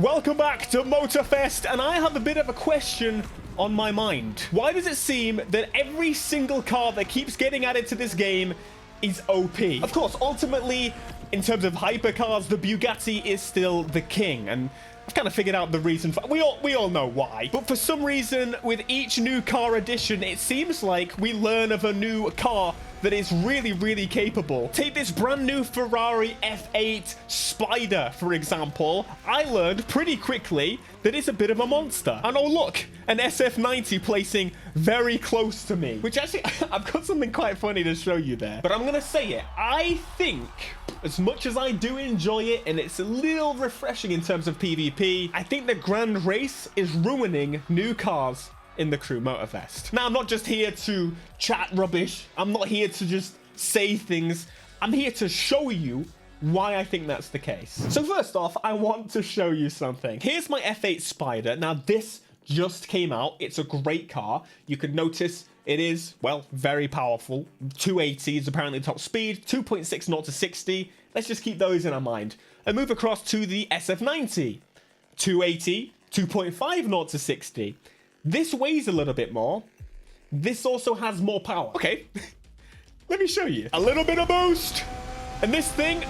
Welcome back to Motorfest, and I have a bit of a question on my mind. Why does it seem that every single car that keeps getting added to this game is OP? Of course, ultimately, in terms of hypercars, the Bugatti is still the king, and I've kind of figured out the reason for we all know why. But for some reason, with each new car addition, it seems like we learn of a new car that is really capable. Take this brand new Ferrari F8 Spider, for example. I learned pretty quickly that it's a bit of a monster. And oh look, an SF90 placing very close to me, which actually, I've got something quite funny to show you there. But I'm gonna say it, I think, as much as I do enjoy it, and it's a little refreshing in terms of PvP, I think the Grand Race is ruining new cars in the Crew Motorfest. Now, I'm not just here to chat rubbish. I'm not here to just say things. I'm here to show you why I think that's the case. So first off, I want to show you something. Here's my F8 Spider. Now, this just came out. It's a great car. You could notice it is, well, very powerful. 280 is apparently the top speed, 2.6 0 to 60. Let's just keep those in our mind. And move across to the SF90. 280, 2.5 0 to 60. This weighs a little bit more. This also has more power. Okay, let me show you. A little bit of boost. And this thing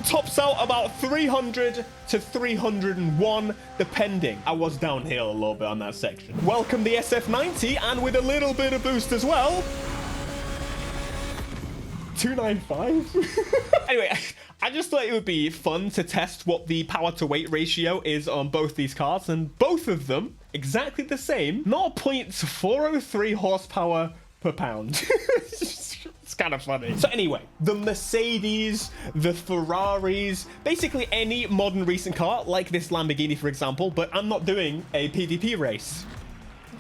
tops out about 300 to 301, depending. I was downhill a little bit on that section. Welcome the SF90, and with a little bit of boost as well. 295. Anyway, I just thought it would be fun to test what the power to weight ratio is on both these cars, and both of them exactly the same, 0.403 horsepower per pound. It's kind of funny. So anyway, the Mercedes, the Ferraris, basically any modern recent car, like this Lamborghini, for example, but I'm not doing a PvP race.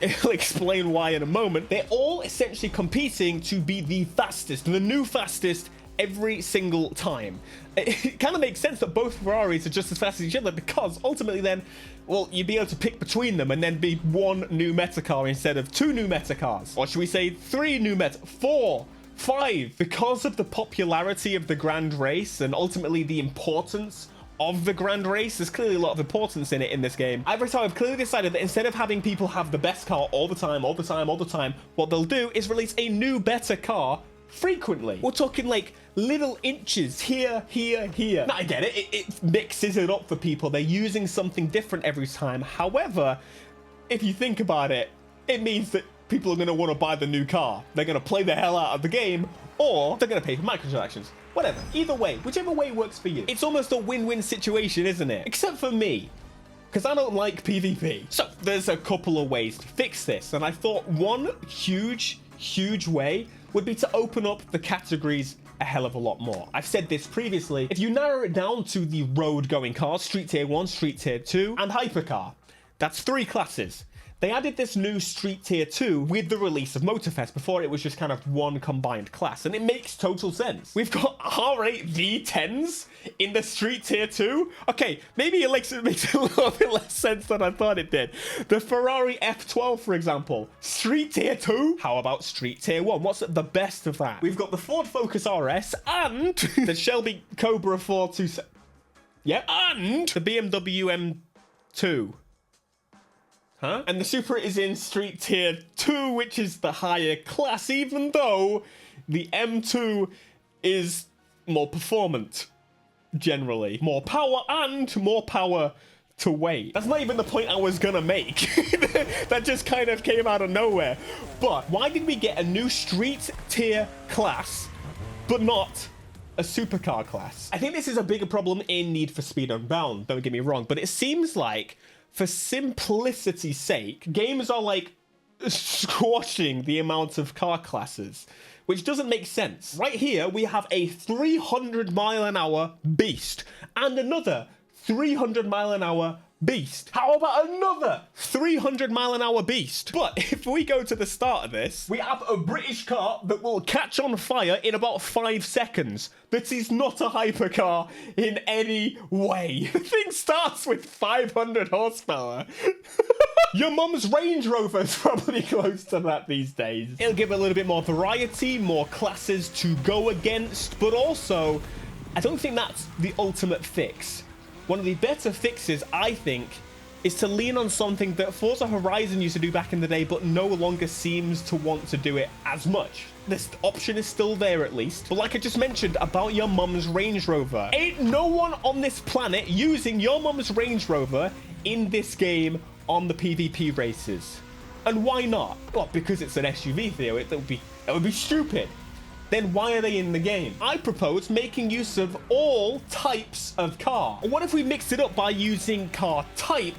I'll explain why in a moment. They're all essentially competing to be the fastest, the new fastest every single time. It kind of makes sense that both Ferraris are just as fast as each other, because ultimately then, well, you'd be able to pick between them and then be one new meta car instead of two new meta cars. Or should we say 3 new meta, 4, 5. Because of the popularity of the Grand Race and ultimately the importance of the Grand Race, there's clearly a lot of importance in it in this game. I've clearly decided that instead of having people have the best car all the time, what they'll do is release a new, better car frequently. We're talking like little inches here. Now, I get it. It mixes it up for people. They're using something different every time. However, if you think about it, it means that people are going to want to buy the new car. They're going to play the hell out of the game, or they're going to pay for microtransactions. Whatever. Either way, whichever way works for you. It's almost a win-win situation, isn't it? Except for me, because I don't like PvP. So there's a couple of ways to fix this, and I thought one huge way would be to open up the categories a hell of a lot more. I've said this previously. If you narrow it down to the road-going cars, Street Tier 1, Street Tier 2, and Hypercar, that's 3 classes. They added this new Street Tier 2 with the release of Motorfest. Before, it was just kind of one combined class, and it makes total sense. We've got R8 V10s in the Street Tier 2. Okay, maybe it makes a little bit less sense than I thought it did. The Ferrari F12, for example, Street Tier 2. How about Street Tier 1? What's the best of that? We've got the Ford Focus RS and the Shelby Cobra 427. Yep, and the BMW M2. Huh? And the Supra is in Street Tier 2, which is the higher class, even though the M2 is more performant, generally. More power and more power to weight. That's not even the point I was gonna make. That just kind of came out of nowhere. But why did we get a new Street Tier class, but not a supercar class? I think this is a bigger problem in Need for Speed Unbound, don't get me wrong, but it seems like, for simplicity's sake, games are like squashing the amount of car classes, which doesn't make sense. Right here, we have a 300-mile-an-hour beast and another 300-mile-an-hour beast. How about another 300-mile-an-hour beast? But if we go to the start of this, we have a British car that will catch on fire in about 5 seconds. That is not a hypercar in any way. The thing starts with 500 horsepower. Your mum's Range Rover is probably close to that these days. It'll give a little bit more variety, more classes to go against, but also, I don't think that's the ultimate fix. one of the better fixes, I think, is to lean on something that Forza Horizon used to do back in the day, but no longer seems to want to do it as much. This option is still there at least. But like I just mentioned about your mum's Range Rover, ain't no one on this planet using your mum's Range Rover in this game on the PvP races. And why not? Well, because it's an SUV, Theo. It would be stupid. Then why are they in the game? I propose making use of all types of car. Or what if we mixed it up by using car type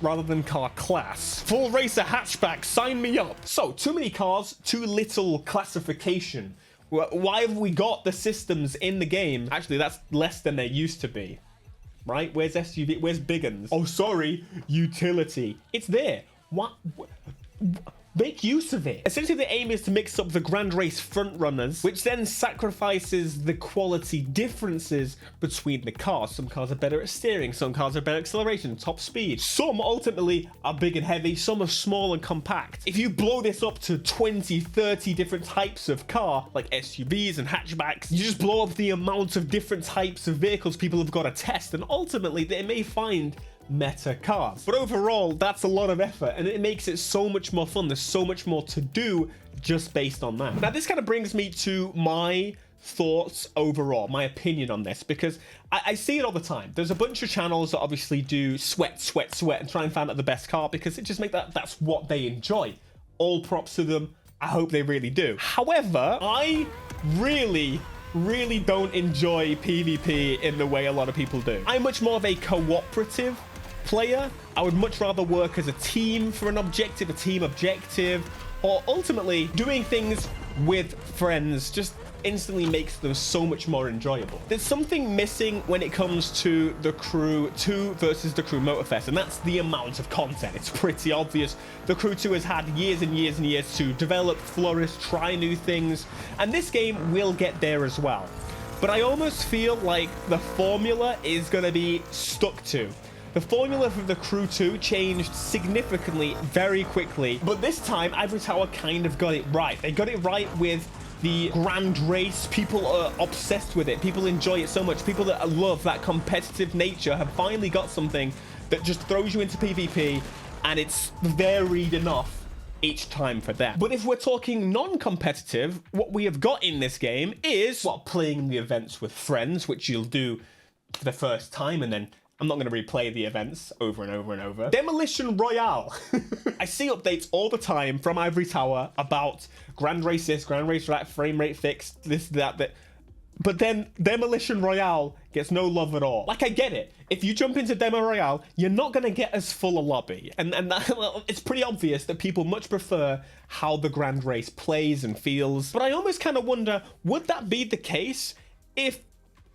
rather than car class? Full racer hatchback, sign me up. So, too many cars, too little classification. Why have we got the systems in the game? Actually, that's less than there used to be. Right? Where's SUV? Where's big uns? Oh, sorry. Utility. It's there. What? Make use of it. Essentially, the aim is to mix up the Grand Race frontrunners, which then sacrifices the quality differences between the cars. Some cars are better at steering, some cars are better at acceleration, top speed. Some ultimately are big and heavy, some are small and compact. If you blow this up to 20, 30 different types of car, like SUVs and hatchbacks, you just blow up the amount of different types of vehicles people have got to test, and ultimately they may find meta cars. But overall, that's a lot of effort, and it makes it so much more fun. There's so much more to do just based on that. Now, this kind of brings me to my thoughts overall, my opinion on this, because I see it all the time. There's a bunch of channels that obviously do sweat, and try and find out the best car because it just makes that's what they enjoy. All props to them. I hope they really do. However, I really don't enjoy PvP in the way a lot of people do. I'm much more of a cooperative player. I would much rather work as a team for an objective, a team objective, or ultimately doing things with friends just instantly makes them so much more enjoyable. There's something missing when it comes to the Crew 2 versus the Crew Motorfest, and that's the amount of content. It's pretty obvious. The Crew 2 has had years and years and years to develop, flourish, try new things, and this game will get there as well. But I almost feel like the formula is going to be stuck to. The formula for the Crew 2 changed significantly very quickly, but this time Ivory Tower kind of got it right. They got it right with the grand race. People are obsessed with it. People enjoy it so much. People that love that competitive nature have finally got something that just throws you into PvP, and it's varied enough each time for them. But if we're talking non-competitive, what we have got in this game is, well, playing the events with friends, which you'll do for the first time, and then I'm not going to replay the events over and over and over. Demolition Royale. I see updates all the time from Ivory Tower about Grand Race this, Grand Race that, frame rate fixed, this, that. But then Demolition Royale gets no love at all. Like, I get it. If you jump into Demo Royale, you're not going to get as full a lobby. And that, well, it's pretty obvious that people much prefer how the Grand Race plays and feels. But I almost kind of wonder, would that be the case if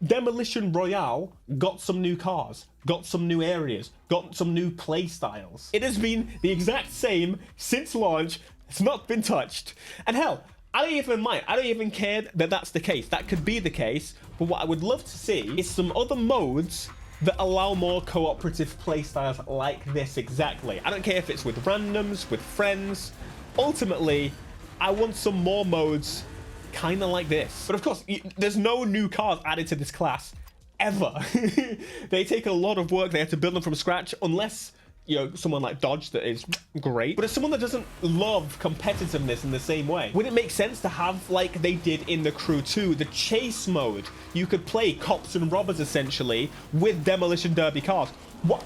Demolition Royale got some new cars, got some new areas, got some new play styles? It has been the exact same since launch. It's not been touched. And hell, I don't even mind. I don't even care that that's the case. That could be the case. But what I would love to see is some other modes that allow more cooperative play styles like this exactly. I don't care if it's with randoms, with friends. Ultimately, I want some more modes kind of like this. But of course, there's no new cars added to this class ever. They take a lot of work. They have to build them from scratch, unless, you know, someone like Dodge that is great. But as someone that doesn't love competitiveness in the same way, would it make sense to have, like they did in the Crew 2, the chase mode? You could play cops and robbers essentially with Demolition Derby cars. What?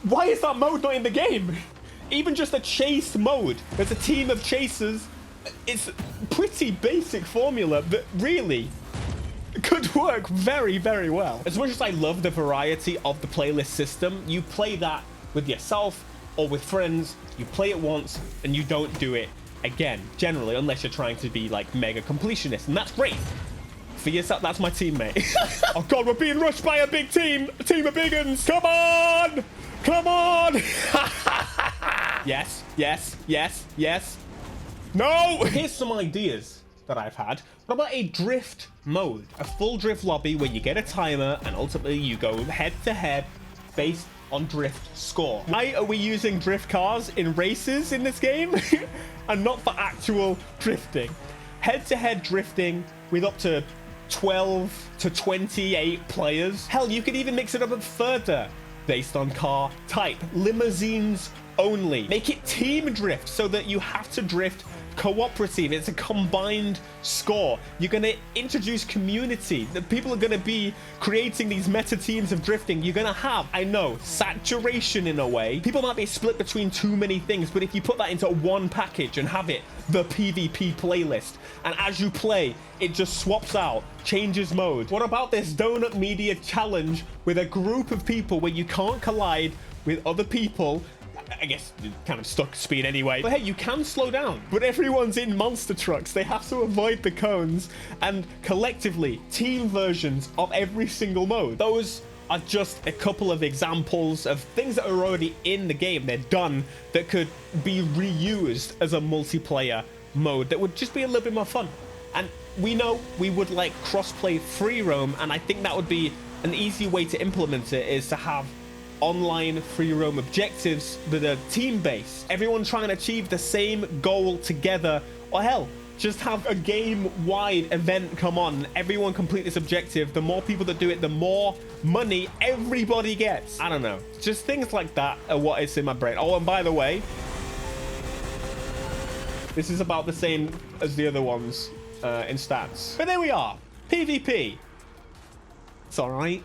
Why is that mode not in the game? Even just a chase mode. There's a team of chasers. It's pretty basic formula that really could work very, very well. As much as I love the variety of the playlist system, you play that with yourself or with friends, you play it once and you don't do it again, generally, unless you're trying to be like mega completionist, and that's great. For yourself, that's my teammate. Oh god, we're being rushed by a big team, a team of big uns. Come on! Come on! Yes, yes, yes, yes. No! Here's some ideas that I've had. What about a drift mode? A full drift lobby where you get a timer and ultimately you go head to head based on drift score. Why are we using drift cars in races in this game and not for actual drifting? Head to head drifting with up to 12 to 28 players. Hell, you could even mix it up further based on car type. Limousines only. Make it team drift so that you have to drift cooperative. It's a combined score. You're going to introduce community. The people are going to be creating these meta teams of drifting. You're going to have, I know, saturation in a way. People might be split between too many things, but if you put that into one package and have it the PvP playlist, and as you play, it just swaps out, changes mode. What about this Donut Media challenge with a group of people where you can't collide with other people? I guess you're kind of stuck speed anyway. But hey, you can slow down. But everyone's in monster trucks. They have to avoid the cones, and collectively, team versions of every single mode. Those are just a couple of examples of things that are already in the game. They're done, that could be reused as a multiplayer mode that would just be a little bit more fun. And we know we would like crossplay free roam, and I think that would be an easy way to implement it, is to have online free roam objectives that are team-based. Everyone trying to achieve the same goal together, or hell, just have a game-wide event come on. Everyone complete this objective. The more people that do it, the more money everybody gets. I don't know. Just things like that are what is in my brain. Oh, and by the way, this is about the same as the other ones in stats. But there we are. PvP. It's all right.